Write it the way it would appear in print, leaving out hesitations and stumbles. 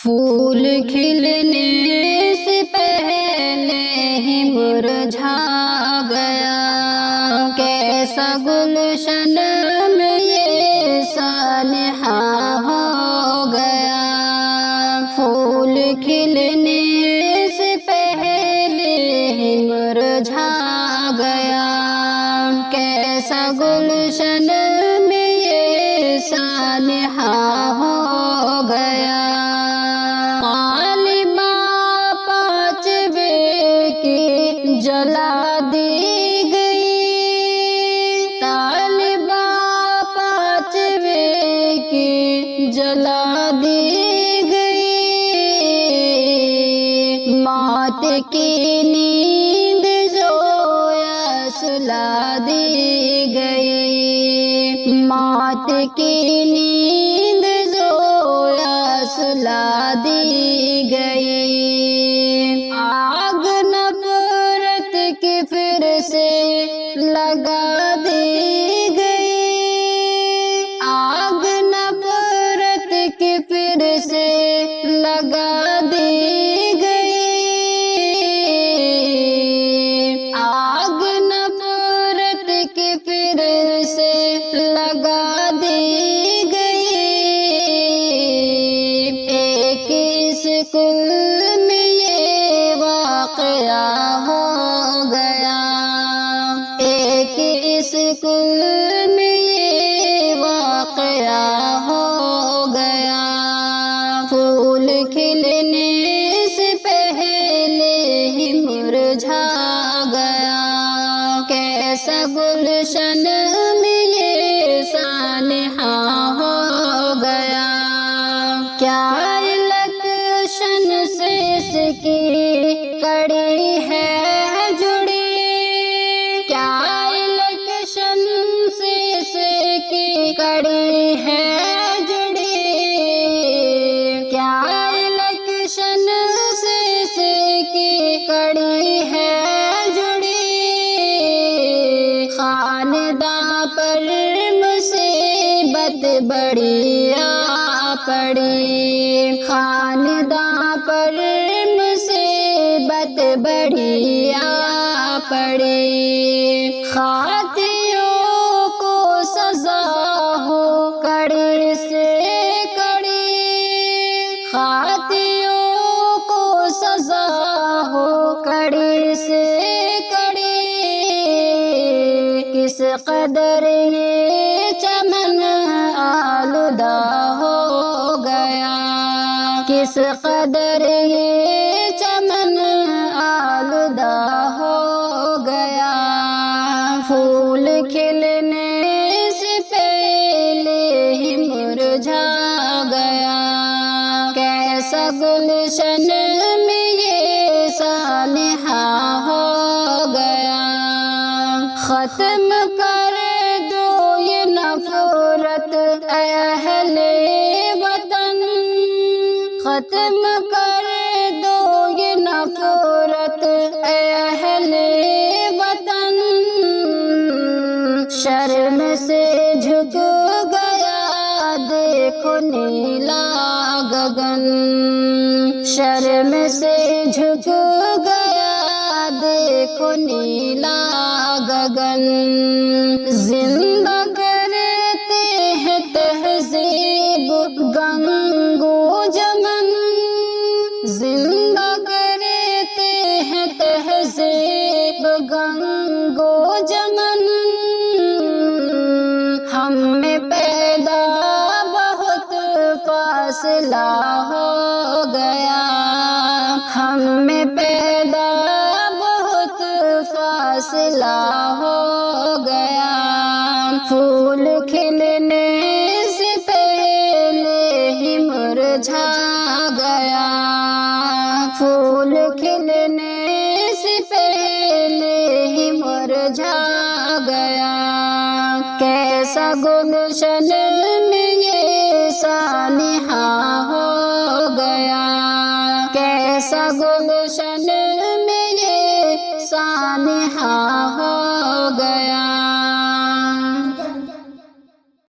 پھول کھلنے سے پہلے ہی مرجھا گیا، کیسا گلشن میں یہ سانحہ ہو گیا۔ پھول کھلنے سے پہلے ہی مرجھا گیا، کیسا گلشن میں یہ سانحہ ہو گیا۔ غالبا پانچویں کی جلا دی گئی، طالبا پانچویں کی جلا دی گئی، موت کی نیند زویا سلا دی گئی، موت کی نیند زویا سلا دی گئی۔ آگ نفرت کی پھر سے لگا دی گئی، آگ نفرت کی پھر سے لگا دی گئی، آگ نفرت کی پھر سے لگا دی گئی۔ ایک اسکول میں یہ واقعہ ہو گیا، ایک اسکول میں یہ واقعہ ہو گیا۔ پھول کھلنے سے پہلے ہی مرجھا گیا، کیسا گلشن میں یہ سانحہ ہو گیا۔ کیا الیکشن سے اس کی کڑی ہے جڑی، کیا الیکشن سے اس کی کڑی ہے جڑی، کیا الیکشن سے اس کی کڑی ہے جڑی، خانداں پر مصیبت بڑی آ پڑی، خانداں پر مصیبت بڑی آ پڑی، خاطیوں کو سزا ہو کڑی سے کڑی، خاطیوں کو سزا ہو کڑی سے کڑی، کس قدر یہ چمن آلودہ ہو گیا، کس قدر یہ چمن آلودہ ہو گیا۔ پھول کھلنے سے پہلے ہی مرجھا گیا، کیسا گلشن میں یہ سانحہ ہو گیا۔ ختم کر دو یہ نفرت اے اہل وطن، ختم کر دو یہ نفرت اے اہل وطن، شرم سے جھک گیا دیکھو نیلا گگن، شرم سے جھک گیا دیکھو نیلا گگن، زندہ کرتے ہیں تہذیب گنگو جمن، زندہ کرتے ہیں تہذیب گنگو جمن، ہم میں پیدا بہت فاصلہ ہو گیا، ہم میں پیدا بہت فاصلہ ہو گیا۔ پھول کھلنے سے پہلے ہی مرجھا گیا، پھول کھلنے سے پہلے ہی مرجھا گیا، کیسا گلشن